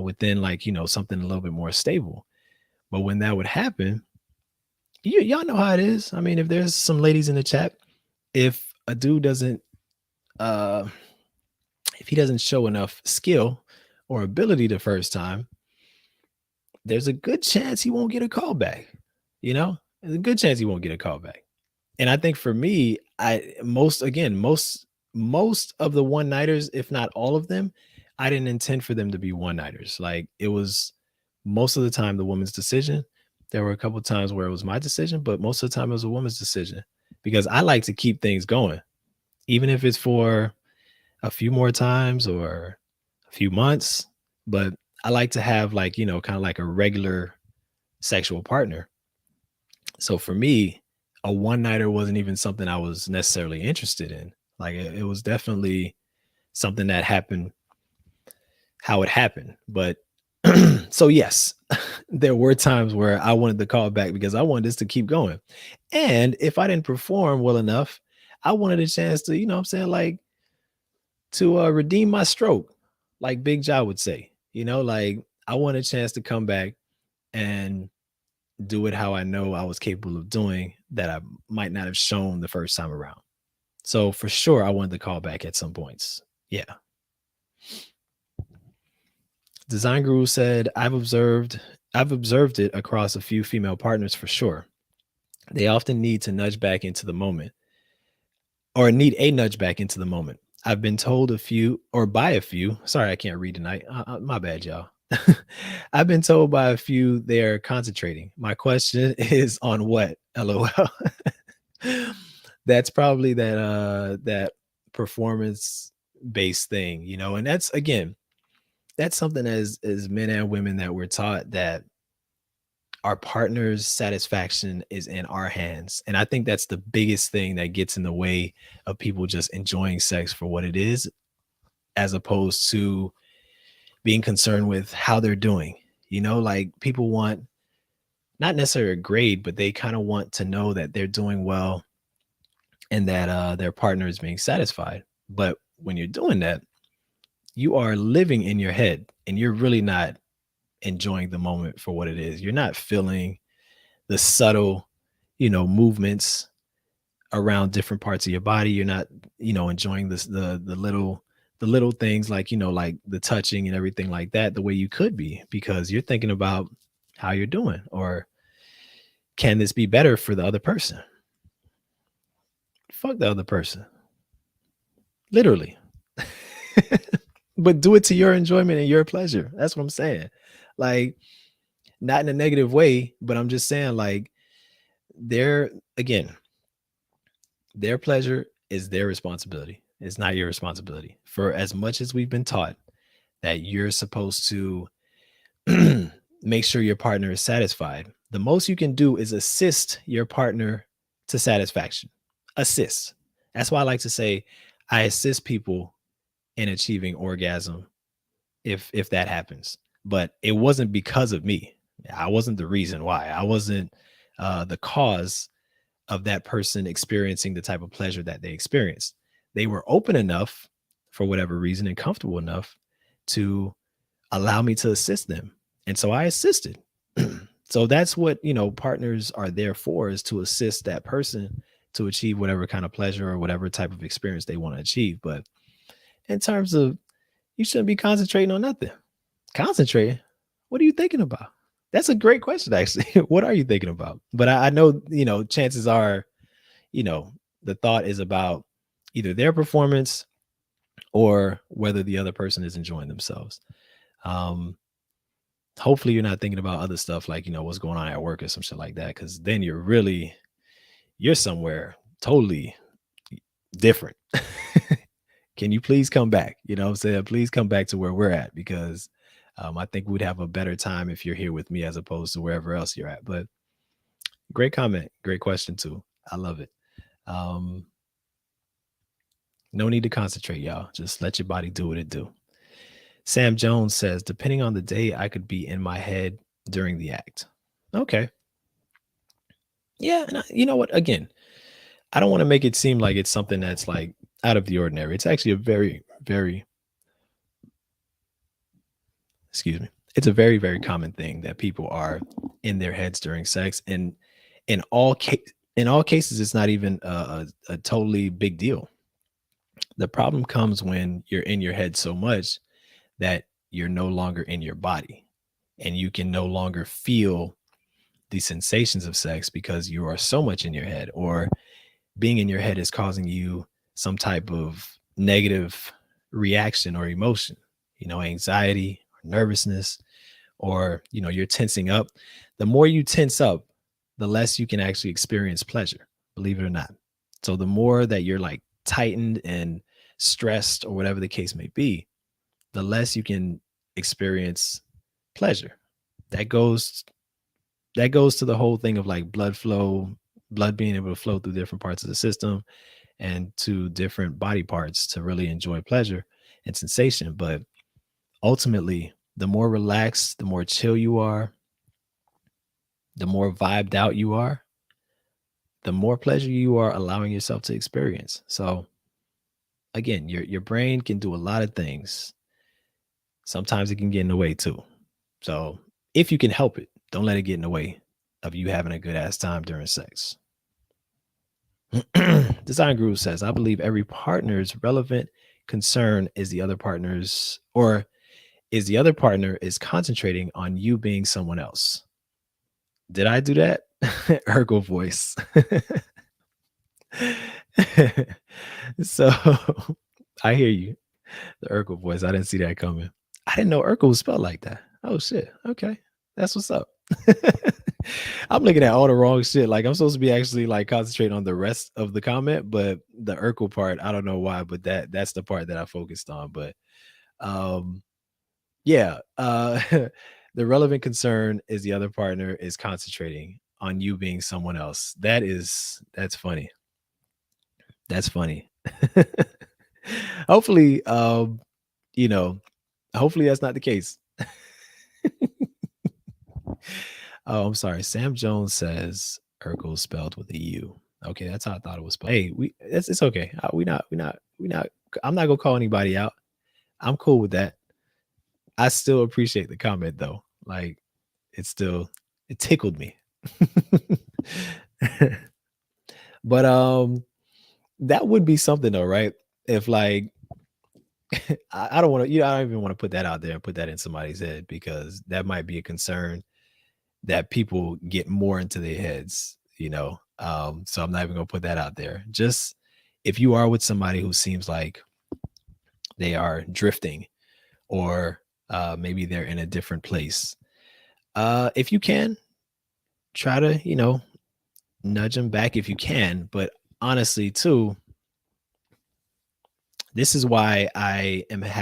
within like, something a little bit more stable. But when that would happen, y'all know how it is. I mean, if there's some ladies in the chat, if a dude doesn't, uh, if he doesn't show enough skill or ability the first time, there's a good chance he won't get a call back. There's a good chance he won't get a call back. And I think for me, most of the one nighters, if not all of them, I didn't intend for them to be one nighters. Like it was most of the time the woman's decision. There were a couple times where it was my decision, but most of the time it was a woman's decision because I like to keep things going, even if it's for a few more times or a few months. But I like to have like, kind of like a regular sexual partner. So for me, a one nighter wasn't even something I was necessarily interested in. Like it was definitely something that happened how it happened. But so yes, there were times where I wanted the call back because I wanted this to keep going. And if I didn't perform well enough, I wanted a chance to, what I'm saying, like to redeem my stroke, like Big Jaw would say. Like I want a chance to come back and do it how I know I was capable of doing that I might not have shown the first time around. So for sure, I wanted to call back at some points. Yeah. Design Guru said, I've observed it across a few female partners for sure. They often need to nudge back into the moment or need a nudge back into the moment. I've been told a few or by a few. Sorry, I can't read tonight. My bad, y'all. I've been told by a few they're concentrating. My question is on what? LOL. That's probably that performance based thing, and that's again, that's something as men and women that we're taught that our partner's satisfaction is in our hands. And I think that's the biggest thing that gets in the way of people just enjoying sex for what it is, as opposed to being concerned with how they're doing. Like people want not necessarily a grade, but they kind of want to know that they're doing well and that their partner is being satisfied. But when you're doing that, you are living in your head and you're really not enjoying the moment for what it is. You're not feeling the subtle, movements around different parts of your body. You're not, enjoying this the little things like, like the touching and everything like that the way you could be, because you're thinking about how you're doing or can this be better for the other person? Fuck the other person. Literally. But do it to your enjoyment and your pleasure. That's what I'm saying. Like, not in a negative way, but I'm just saying, like, their again, their pleasure is their responsibility. It's not your responsibility. For as much as we've been taught that you're supposed to make sure your partner is satisfied, the most you can do is assist your partner to satisfaction. Assist. That's why I like to say I assist people in achieving orgasm if that happens. But it wasn't because of me. I wasn't the reason why. I wasn't the cause of that person experiencing the type of pleasure that they experienced. They were open enough for whatever reason and comfortable enough to allow me to assist them. And so I assisted. So that's what, partners are there for, is to assist that person to achieve whatever kind of pleasure or whatever type of experience they want to achieve. But in terms of, you shouldn't be concentrating on nothing. Concentrating? What are you thinking about? That's a great question, actually. What are you thinking about? But I know, chances are, the thought is about either their performance or whether the other person is enjoying themselves. Hopefully you're not thinking about other stuff like, what's going on at work or some shit like that, because then you're somewhere totally different. Can you please come back? You know what I'm saying? Please come back to where we're at, because I think we'd have a better time if you're here with me as opposed to wherever else you're at. But great comment, great question too. I love it. Um, no need to concentrate, y'all. Just let your body do what it do. Sam Jones says, depending on the day, I could be in my head during the act. Okay. Yeah. And you know what? Again, I don't want to make it seem like it's something that's like out of the ordinary. It's actually a very, very, excuse me. It's a very, very common thing that people are in their heads during sex. And in all in all cases, it's not even a totally big deal. The problem comes when you're in your head so much that you're no longer in your body and you can no longer feel the sensations of sex because you are so much in your head, or being in your head is causing you some type of negative reaction or emotion, anxiety or nervousness, or, you're tensing up. The more you tense up, the less you can actually experience pleasure, believe it or not. So the more that you're like tightened and stressed or whatever the case may be, the less you can experience pleasure. That goes that goes to the whole thing of like blood flow, blood being able to flow through different parts of the system and to different body parts to really enjoy pleasure and sensation. But ultimately, the more relaxed, the more chill you are, the more vibed out you are, the more pleasure you are allowing yourself to experience. So again, your brain can do a lot of things. Sometimes it can get in the way too. So if you can help it, don't let it get in the way of you having a good ass time during sex. Design Guru says, I believe every partner's relevant concern is the other partner is concentrating on you being someone else. Did I do that? Ergo voice. So I hear you. The Urkel voice. I didn't see that coming. I didn't know Urkel was spelled like that. Oh shit. Okay. That's what's up. I'm looking at all the wrong shit. Like I'm supposed to be actually like concentrating on the rest of the comment, but the Urkel part, I don't know why, but that's the part that I focused on. But um yeah, the relevant concern is the other partner is concentrating on you being someone else. That's funny. That's funny. Hopefully, you know, hopefully that's not the case. Oh, I'm sorry. Sam Jones says Urkel spelled with a U. Okay, that's how I thought it was spelled. Hey, it's okay. We not. I'm not gonna call anybody out. I'm cool with that. I still appreciate the comment though. Like, it tickled me. But that would be something though, right? If like I don't want to, I don't even want to put that out there and put that in somebody's head because that might be a concern that people get more into their heads. So I'm not even gonna put that out there. Just if you are with somebody who seems like they are drifting or maybe they're in a different place, if you can try to, nudge them back if you can. But honestly, too, this is why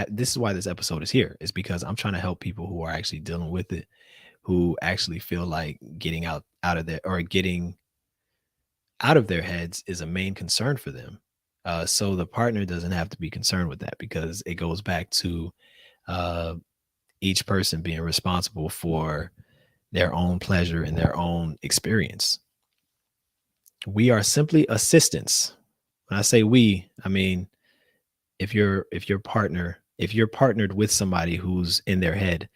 this is why this episode is here, is because I'm trying to help people who are actually dealing with it, who actually feel like getting out of their heads is a main concern for them. So the partner doesn't have to be concerned with that because it goes back to uh, each person being responsible for their own pleasure and their own experience. We are simply assistants. When I say we, I mean if you're partnered with somebody who's in their head,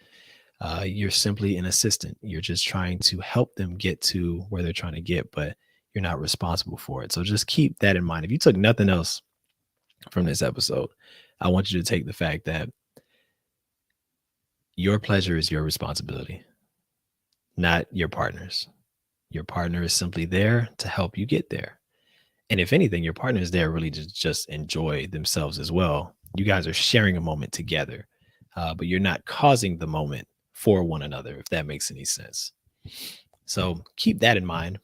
you're simply an assistant. You're just trying to help them get to where they're trying to get, but you're not responsible for it. So just keep that in mind. If you took nothing else from this episode, I want you to take the fact that your pleasure is your responsibility, not your partner's. Your partner is simply there to help you get there. And if anything, your partner is there really to just enjoy themselves as well. You guys are sharing a moment together, but you're not causing the moment for one another, if that makes any sense. So keep that in mind,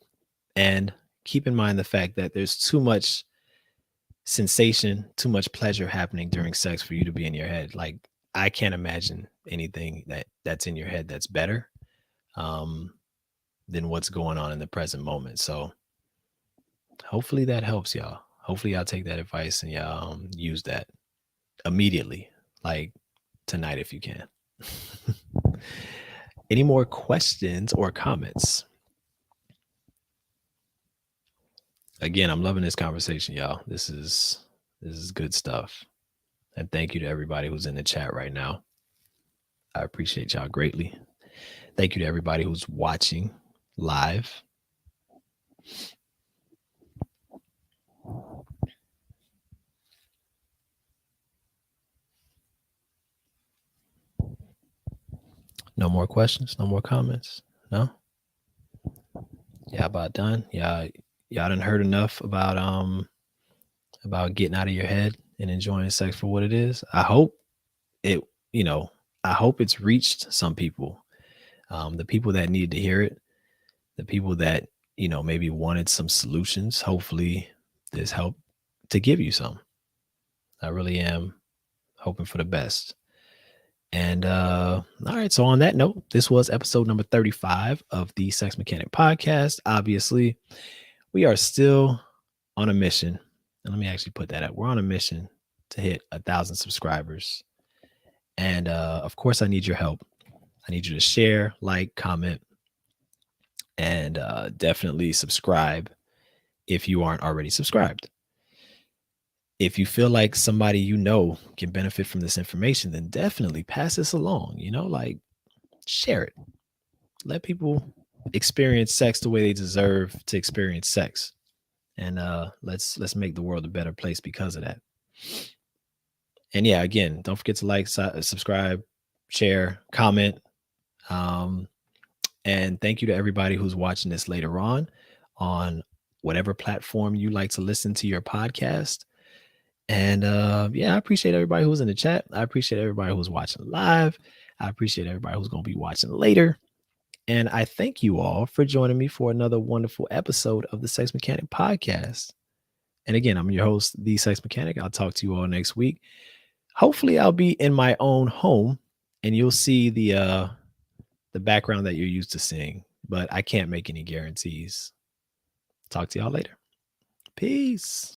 and keep in mind the fact that there's too much sensation, too much pleasure happening during sex for you to be in your head. Like, I can't imagine anything that's in your head that's better um, than what's going on in the present moment. So hopefully that helps y'all. Hopefully y'all take that advice and y'all use that immediately, like tonight if you can. Any more questions or comments? Again, I'm loving this conversation, y'all. This is good stuff. And thank you to everybody who's in the chat right now. I appreciate y'all greatly. Thank you to everybody who's watching live. No more questions, no more comments. No? Yeah, about done. Yeah, y'all done heard enough about getting out of your head and enjoying sex for what it is. I hope it, you know, I hope it's reached some people. The people that need to hear it, the people that, maybe wanted some solutions. Hopefully this helped to give you some. I really am hoping for the best. And all right, so on that note, this was episode number 35 of the Sex Mechanic podcast. Obviously, we are still on a mission. And let me actually put that up. We're on a mission to hit 1,000 subscribers. And of course, I need your help. I need you to share, like, comment, and definitely subscribe if you aren't already subscribed. If you feel like somebody can benefit from this information, then definitely pass this along, like share it. Let people experience sex the way they deserve to experience sex. And let's make the world a better place because of that. And yeah, again, don't forget to like, subscribe, share, comment. And thank you to everybody who's watching this later on whatever platform you like to listen to your podcast. And yeah, I appreciate everybody who's in the chat. I appreciate everybody who's watching live. I appreciate everybody who's going to be watching later. And I thank you all for joining me for another wonderful episode of the Sex Mechanic podcast. And again, I'm your host, The Sex Mechanic. I'll talk to you all next week. Hopefully, I'll be in my own home and you'll see the background that you're used to seeing, but I can't make any guarantees. Talk to y'all later. Peace.